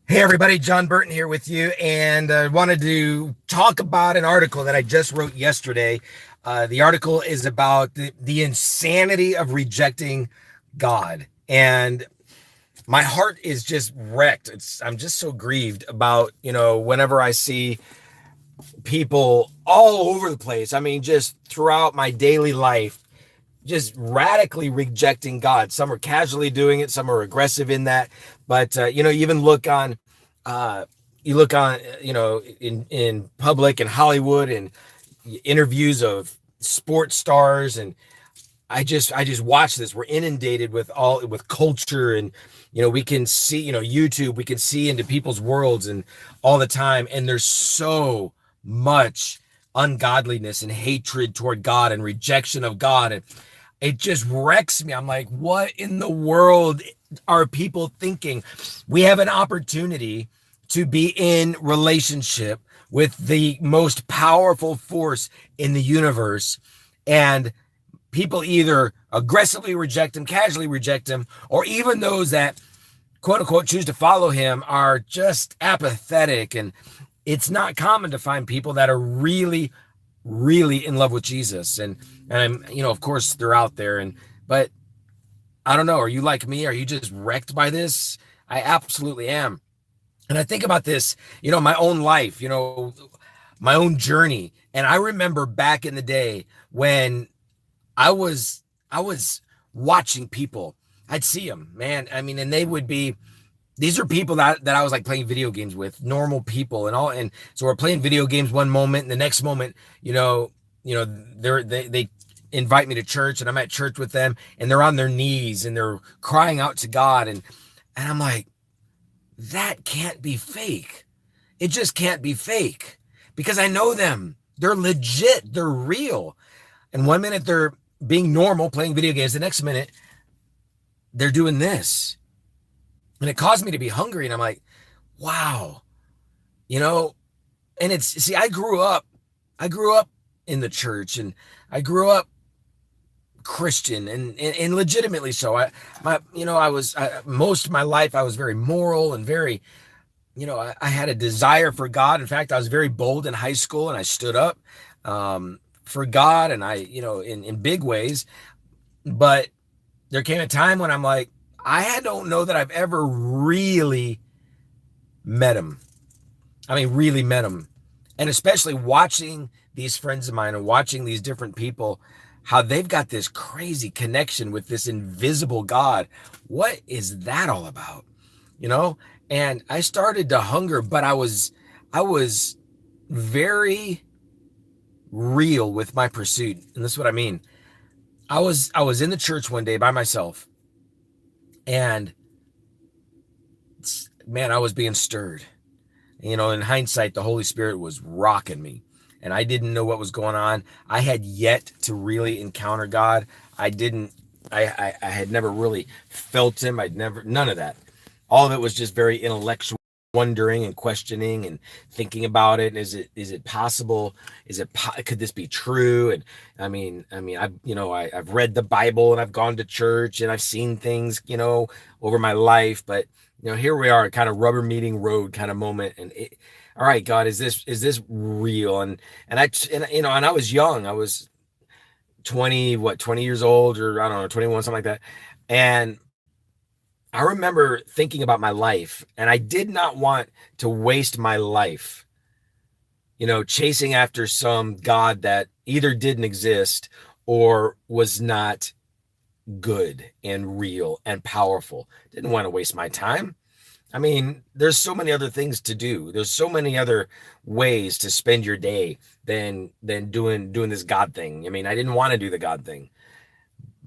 Hey everybody, John Burton here with you, and I wanted to talk about an article that I just wrote yesterday. The article is about the insanity of rejecting God, and my heart is just wrecked. I'm just so grieved about, whenever I see people all over the place. I mean, just throughout my daily life, just radically rejecting God. Some are casually doing it, some are aggressive in that. But you even look on, you look on, in public and Hollywood and interviews of sports stars, and I just watch this. We're inundated with culture, and we can see, YouTube. We can see into people's worlds and all the time, and there's so much ungodliness and hatred toward God and rejection of God, and it just wrecks me. I'm like, what in the world are people thinking? We have an opportunity to be in relationship with the most powerful force in the universe, and people either aggressively reject him, casually reject him, or even those that quote unquote choose to follow him are just apathetic. And it's not common to find people that are really, really in love with Jesus. And I'm, of course they're out there, but I don't know. Are you like me? Are you just wrecked by this? I absolutely am. And I think about this, my own life, my own journey. And I remember back in the day when I was watching people. I'd see them, man. I mean, and these are people that I was like playing video games with, normal people and all. And so we're playing video games one moment, and the next moment, they invite me to church, and I'm at church with them, and they're on their knees and they're crying out to God. And I'm like, that can't be fake. It just can't be fake, because I know them. They're legit. They're real. And one minute they're being normal, playing video games. The next minute they're doing this. And it caused me to be hungry. And I'm like, wow, and see, I grew up in the church, and I grew up Christian, and legitimately so. Most of my life, I was very moral and very, I had a desire for God. In fact, I was very bold in high school, and I stood up for God, and in big ways. But there came a time when I'm like, I don't know that I've ever really met him. I mean, really met him. And especially watching these friends of mine and watching these different people, how they've got this crazy connection with this invisible God. What is that all about? And I started to hunger, but I was very real with my pursuit. And this is what I mean. I was in the church one day by myself, and man, I was being stirred. In hindsight, the Holy Spirit was rocking me, and I didn't know what was going on. I had yet to really encounter God. I had never really felt him. None of that. All of it was just very intellectual, wondering and questioning and thinking about it. Is it possible? Could this be true? And I've read the Bible, and I've gone to church, and I've seen things, over my life, but here we are, kind of rubber meeting road kind of moment. And all right, God, is this real? And I was young. I was 20 years old, or I don't know, 21, something like that. And I remember thinking about my life, and I did not want to waste my life, chasing after some God that either didn't exist or was not good and real and powerful. Didn't want to waste my time. I mean, there's so many other things to do. There's so many other ways to spend your day than doing this God thing. I mean, I didn't want to do the God thing.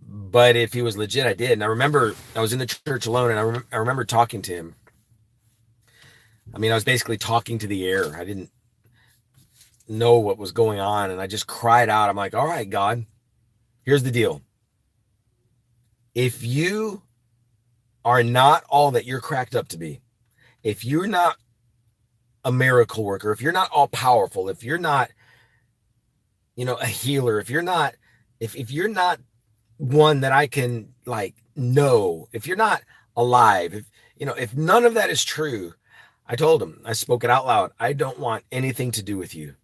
But if he was legit, I did. And I remember I was in the church alone, and I remember talking to him. I mean, I was basically talking to the air. I didn't know what was going on, and I just cried out. I'm like, all right, God, here's the deal. If you are not all that you're cracked up to be, if you're not a miracle worker, if you're not all powerful, if you're not, a healer, if you're not one that I can know, if you're not alive, if none of that is true, I told him, I spoke it out loud. I don't want anything to do with you.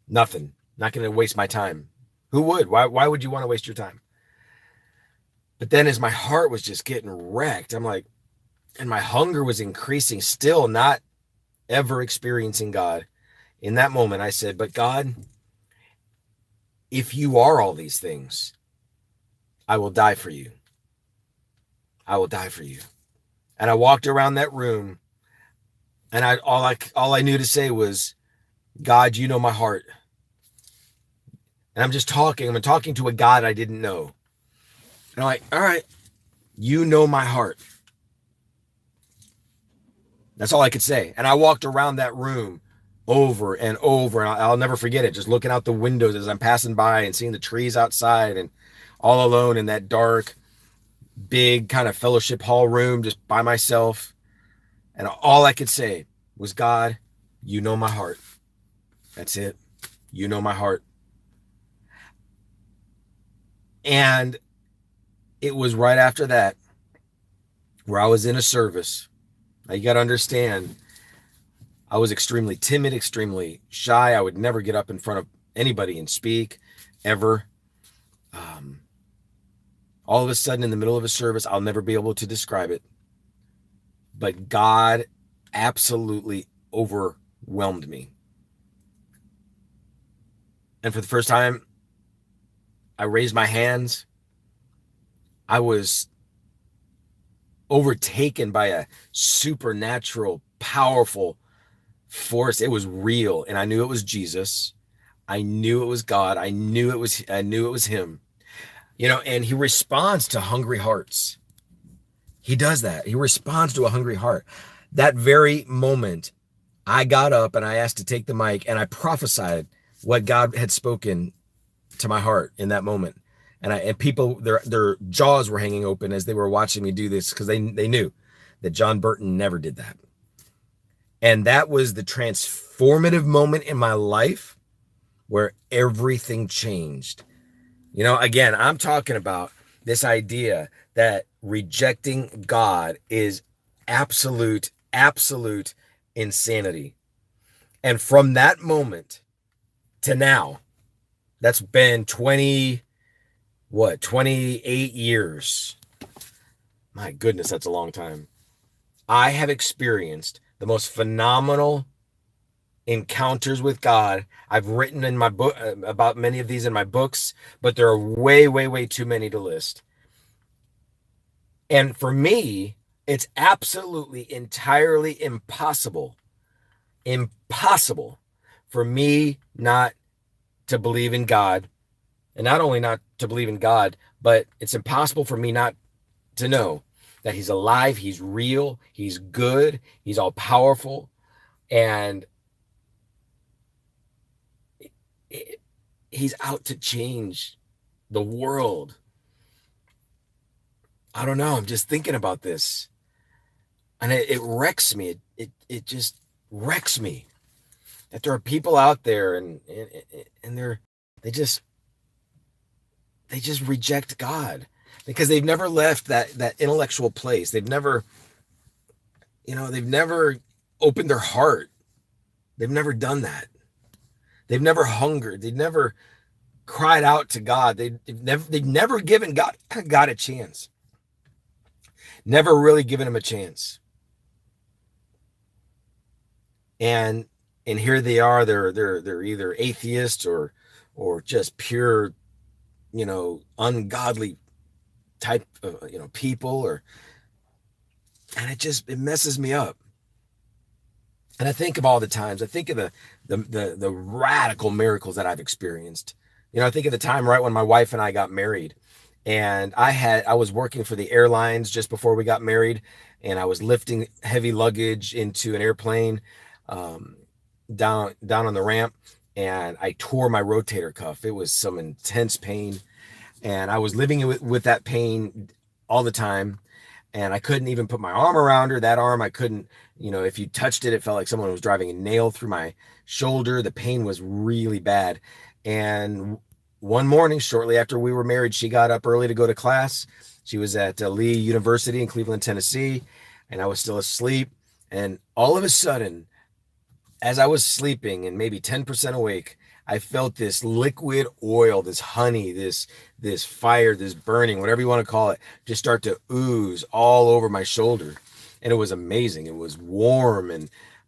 Nothing. Not going to waste my time. Who would? Why would you want to waste your time? But then as my heart was just getting wrecked, I'm like, and my hunger was increasing, still not ever experiencing God. In that moment, I said, but God, if you are all these things, I will die for you. I will die for you. And I walked around that room, and all I knew to say was, God, you know my heart. And I'm talking to a God I didn't know. And I'm like, all right, you know my heart. That's all I could say. And I walked around that room over and over, and I'll never forget it, just looking out the windows as I'm passing by and seeing the trees outside, and all alone in that dark, big kind of fellowship hall room, just by myself. And all I could say was, God, you know my heart. That's it. You know my heart. And it was right after that where I was in a service. Now you got to understand, I was extremely timid, extremely shy. I would never get up in front of anybody and speak, ever. All of a sudden, in the middle of a service, I'll never be able to describe it, but God absolutely overwhelmed me. And for the first time, I raised my hands. I was overtaken by a supernatural, powerful force. It was real, and I knew it was Jesus. I knew it was God. I knew it was him. You know, and he responds to hungry hearts. He does that. He responds to a hungry heart. That very moment, I got up and I asked to take the mic, and I prophesied what God had spoken to my heart in that moment. And people, their jaws were hanging open as they were watching me do this, because they knew that John Burton never did that. And that was the transformative moment in my life where everything changed. You know, again, I'm talking about this idea that rejecting God is absolute insanity. And from that moment to now, that's been 28 years. My goodness, that's a long time. I have experienced the most phenomenal encounters with God. I've written in my book about many of these in my books, but there are way too many to list. And for me, it's absolutely entirely impossible for me not to believe in God. And not only not to believe in God, but it's impossible for me not to know that he's alive, he's real, he's good, he's all powerful, and he's out to change the world. I don't know. I'm just thinking about this, and it wrecks me. It just wrecks me that there are people out there and they just reject God because they've never left that intellectual place. They've never opened their heart. They've never done that. They've never hungered. They've never cried out to God. They've never given God a chance. Never really given him a chance. And here they are. They're either atheists or just pure, ungodly type of people, and it messes me up. And I think of all the times. I think of the radical miracles that I've experienced. I think of the time right when my wife and I got married, and I was working for the airlines just before we got married, and I was lifting heavy luggage into an airplane down on the ramp, and I tore my rotator cuff. It was some intense pain, and I was living with that pain all the time, and I couldn't even put my arm around her. That arm, I couldn't, if you touched it, it felt like someone was driving a nail through my shoulder. The pain was really bad. And one morning, shortly after we were married, she got up early to go to class. She was at Lee University in Cleveland, Tennessee, and I was still asleep. And all of a sudden, as I was sleeping and maybe 10% awake, I felt this liquid oil, this honey, this fire, this burning, whatever you want to call it, just start to ooze all over my shoulder. And it was amazing. It was warm,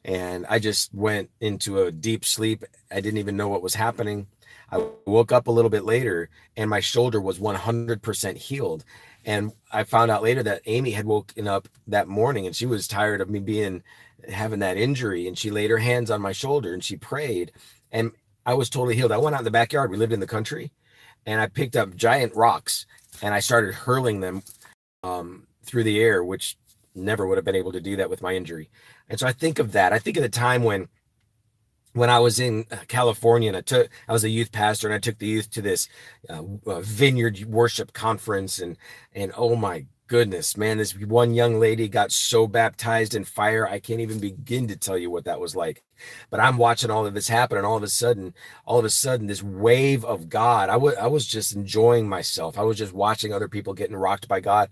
and I just went into a deep sleep. I didn't even know what was happening. I woke up a little bit later and my shoulder was 100% healed. And I found out later that Amy had woken up that morning and she was tired of me having that injury, and she laid her hands on my shoulder and she prayed, and I was totally healed. I went out in the backyard. We lived in the country, and I picked up giant rocks and I started hurling them through the air, which never would have been able to do that with my injury. And so I think of that. I think of the time when I was in California, and I was a youth pastor, and I took the youth to this vineyard worship conference, and oh my goodness, man, this one young lady got so baptized in fire. I can't even begin to tell you what that was like. But I'm watching all of this happen, and all of a sudden, this wave of God. I was just enjoying myself. I was just watching other people getting rocked by God.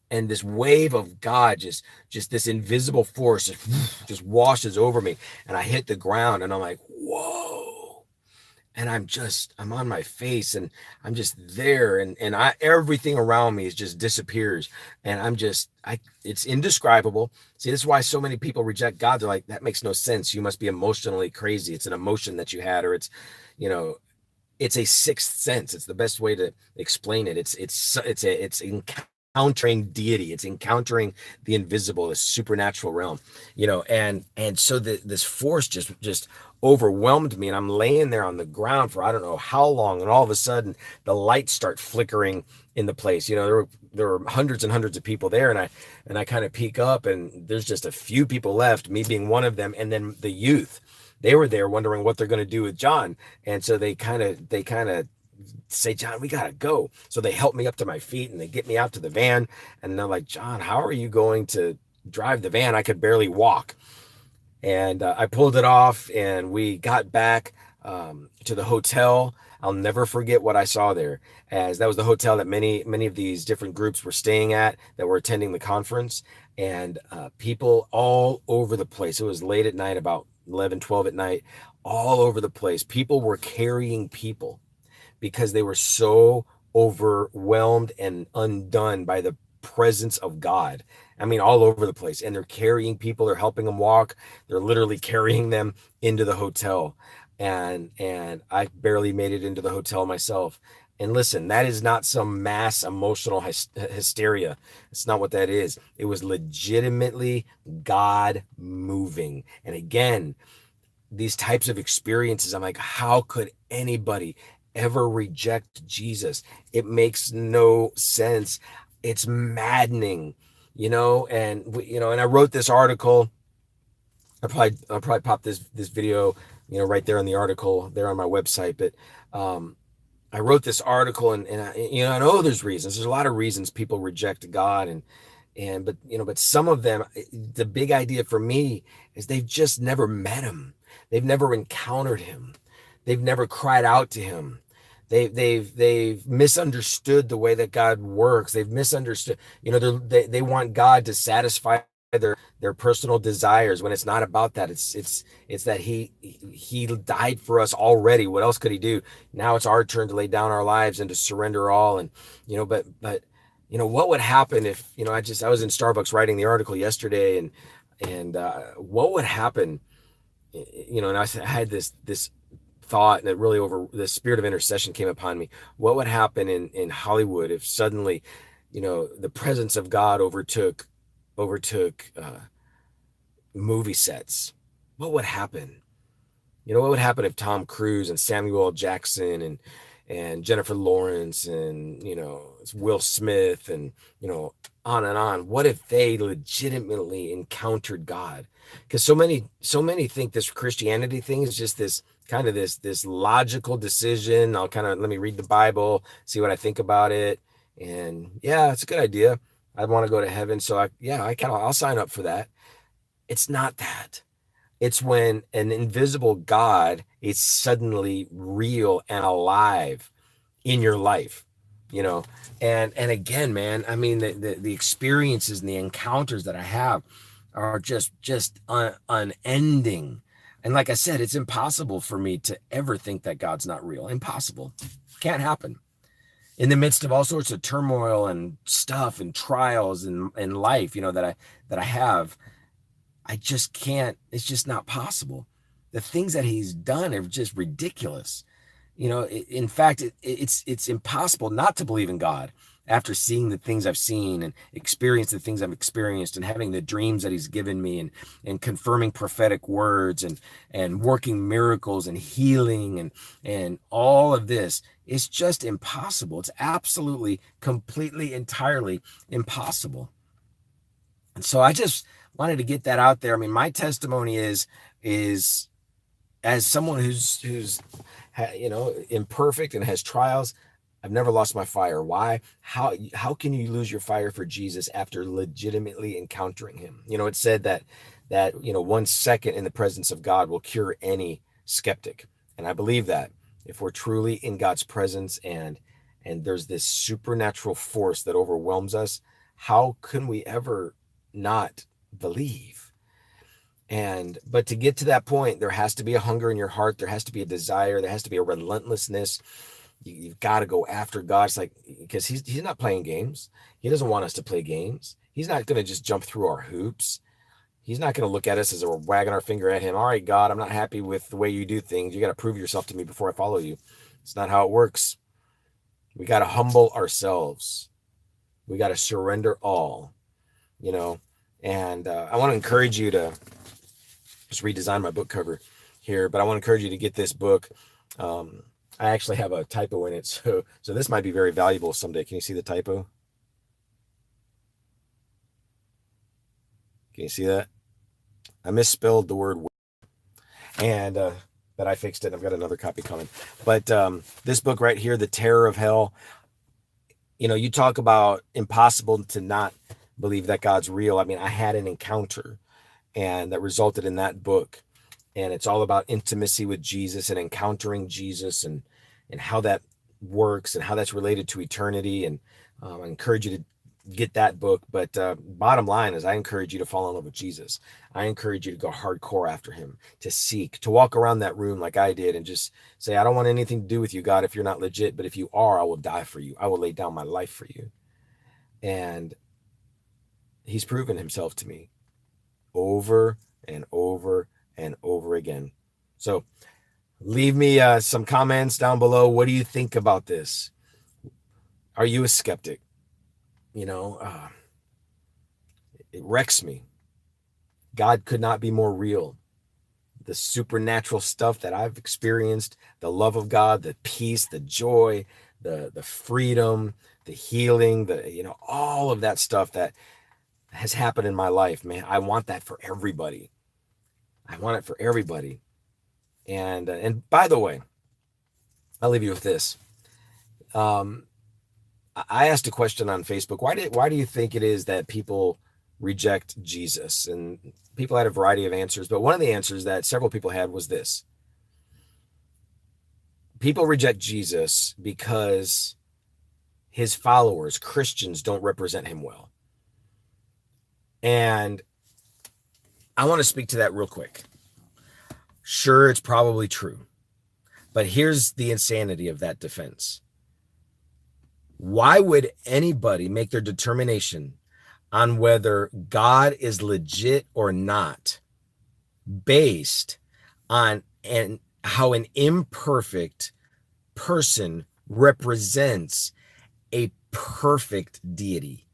And this wave of God, just this invisible force just washes over me, and I hit the ground, and I'm like, whoa. And I'm on my face, and I'm just there, and everything around me just disappears, and it's indescribable. See, this is why so many people reject God. They're like, that makes no sense. You must be emotionally crazy. It's an emotion that you had, or it's a sixth sense. It's the best way to explain it. It's encountering deity. It's encountering the invisible, the supernatural realm, and so this force just overwhelmed me, and I'm laying there on the ground for I don't know how long, and all of a sudden the lights start flickering in the place. There were hundreds and hundreds of people there, and I kind of peek up, and there's just a few people left, me being one of them, and then the youth. They were there wondering what they're going to do with John, and so they kind of say, John, we gotta go. So they help me up to my feet, and they get me out to the van, and they're like, John, how are you going to drive the van? I could barely walk. And I pulled it off, and we got back to the hotel. I'll never forget what I saw there, as that was the hotel that many of these different groups were staying at that were attending the conference, and people all over the place. It was late at night, about 11, 12 at night, all over the place. People were carrying people because they were so overwhelmed and undone by the presence of God. I mean, all over the place. And they're carrying people, they're helping them walk. They're literally carrying them into the hotel. And I barely made it into the hotel myself. And listen, that is not some mass emotional hysteria. It's not what that is. It was legitimately God moving. And again, these types of experiences, I'm like, how could anybody ever reject Jesus? It makes no sense. It's maddening, and I wrote this article. I'll probably pop this video, right there in the article there on my website. But I wrote this article, and I know there's reasons. There's a lot of reasons people reject God, but some of them, the big idea for me is they've just never met him. They've never encountered him. They've never cried out to him. They've misunderstood the way that God works. They've misunderstood, they want God to satisfy their personal desires, when it's not about that. It's that he died for us already. What else could he do? Now it's our turn to lay down our lives and to surrender all. And but what would happen if I was in Starbucks writing the article yesterday, and what would happen, and I had this thought, and it really the spirit of intercession came upon me. What would happen in Hollywood if suddenly, the presence of God overtook movie sets? What would happen? What would happen if Tom Cruise and Samuel L. Jackson and Jennifer Lawrence and Will Smith and on and on? What if they legitimately encountered God? Because so many think this Christianity thing is just this kind of this logical decision. Let me read the Bible, see what I think about it, and yeah, it's a good idea. I want to go to heaven, so I'll sign up for that. It's not that. It's when an invisible God is suddenly real and alive in your life, and again, man, I mean, the experiences and the encounters that I have, are just unending. And like I said, it's impossible for me to ever think that God's not real. Impossible. Can't happen. In the midst of all sorts of turmoil and stuff and trials and life, that I have, I just can't. It's just not possible. The things that he's done are just ridiculous. In fact, it's impossible not to believe in God after seeing the things I've seen and experienced the things I've experienced and having the dreams that he's given me and confirming prophetic words and working miracles and healing and all of this. It's just impossible. It's absolutely, completely, entirely impossible. And so I just wanted to get that out there. I mean, my testimony is as someone who's imperfect and has trials, I've never lost my fire. Why? How can you lose your fire for Jesus after legitimately encountering him? It said that 1 second in the presence of God will cure any skeptic. And I believe that if we're truly in God's presence and there's this supernatural force that overwhelms us, how can we ever not believe? But to get to that point, there has to be a hunger in your heart. There has to be a desire. There has to be a relentlessness. You've got to go after God. It's like, because he's not playing games. He doesn't want us to play games. He's not going to just jump through our hoops. He's not going to look at us as we're wagging our finger at him. All right, God, I'm not happy with the way you do things. You got to prove yourself to me before I follow you. It's not how it works. We got to humble ourselves. We got to surrender all, and I want to encourage you to just redesign my book cover here, but I want to encourage you to get this book. I actually have a typo in it, so this might be very valuable someday. Can you see the typo? Can you see that? I misspelled the word, and but I fixed it. I've got another copy coming. But this book right here, The Terror of Hell, you talk about impossible to not believe that God's real. I mean, I had an encounter, and that resulted in that book. And it's all about intimacy with Jesus and encountering Jesus and how that works and how that's related to eternity. And I encourage you to get that book. But bottom line is I encourage you to fall in love with Jesus. I encourage you to go hardcore after him, to seek, to walk around that room like I did and just say, I don't want anything to do with you, God, if you're not legit. But if you are, I will die for you. I will lay down my life for you. And he's proven himself to me over and over and over again. So leave me some comments down below. What do you think about this? Are you a skeptic? It wrecks me. God could not be more real. The supernatural stuff that I've experienced, the love of God, the peace, the joy, the freedom, the healing, all of that stuff that has happened in my life, man. I want that for everybody. I want it for everybody. And by the way, I'll leave you with this. I asked a question on Facebook. Why do you think it is that people reject Jesus? And people had a variety of answers, but one of the answers that several people had was this. People reject Jesus because his followers, Christians, don't represent him well. And I want to speak to that real quick. Sure, it's probably true. But here's the insanity of that defense. Why would anybody make their determination on whether God is legit or not based on how an imperfect person represents a perfect deity?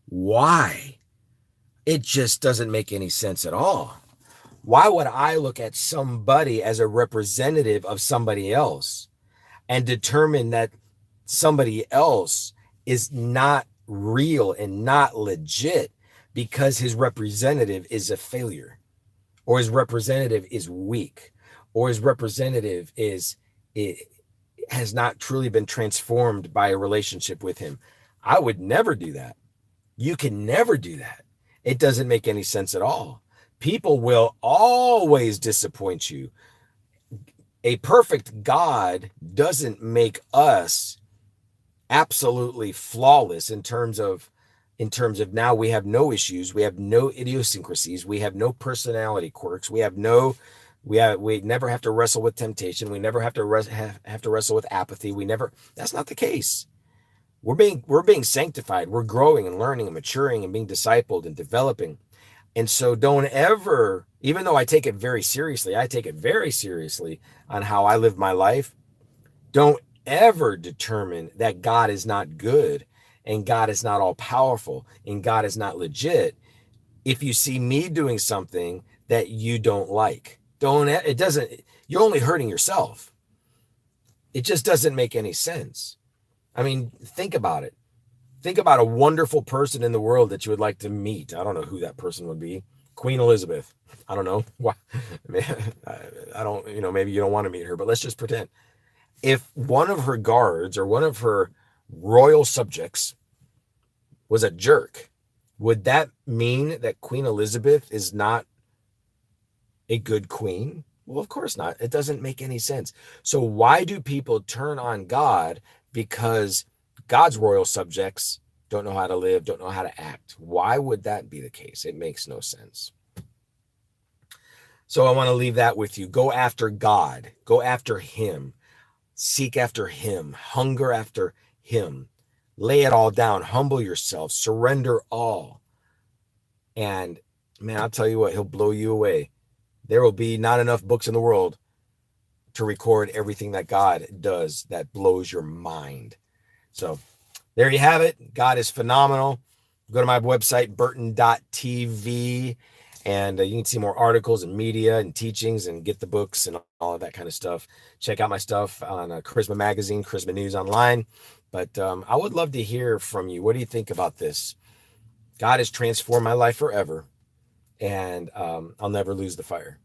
Why? It just doesn't make any sense at all. Why would I look at somebody as a representative of somebody else and determine that somebody else is not real and not legit because his representative is a failure, or his representative is weak, or his representative has not truly been transformed by a relationship with him? I would never do that. You can never do that. It doesn't make any sense at all. People will always disappoint you. A perfect God doesn't make us absolutely flawless in terms of in terms of now we have no issues, we have no idiosyncrasies, we have no personality quirks, we never have to wrestle with temptation, we never have to wrestle with apathy. That's not the case. We're being sanctified, we're growing and learning and maturing and being discipled and developing. And so don't ever, even though I take it very seriously on how I live my life, don't ever determine that God is not good and God is not all powerful and God is not legit if you see me doing something that you don't like. You're only hurting yourself. It just doesn't make any sense. I mean, think about it. Think about a wonderful person in the world that you would like to meet. I don't know who that person would be. Queen Elizabeth. I don't know. Why? I don't, maybe you don't want to meet her, but let's just pretend. If one of her guards or one of her royal subjects was a jerk, would that mean that Queen Elizabeth is not a good queen? Well, of course not. It doesn't make any sense. So why do people turn on God? Because God's royal subjects don't know how to live, don't know how to act. Why would that be the case? It makes no sense. So I want to leave that with you. Go after God. Go after him. Seek after him. Hunger after him. Lay it all down. Humble yourself. Surrender all. And man, I'll tell you what, he'll blow you away. There will be not enough books in the world to record everything that God does that blows your mind. So there you have it. God is phenomenal. Go to my website, burton.tv, and you can see more articles and media and teachings and get the books and all of that kind of stuff. Check out my stuff on Charisma Magazine, Charisma News Online. But I would love to hear from you. What do you think about this? God has transformed my life forever, and I'll never lose the fire.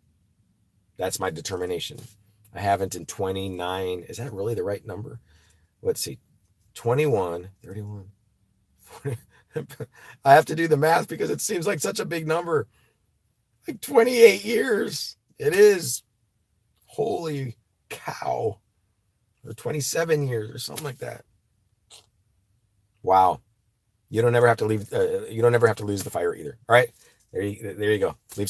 That's my determination. I haven't in 29. Is that really the right number? Let's see. 21, 31, 40. I have to do the math because it seems like such a big number. Like 28 years. It is. Holy cow. Or 27 years or something like that. Wow. You don't ever have to leave. You don't ever have to lose the fire either. All right. There you go. Leave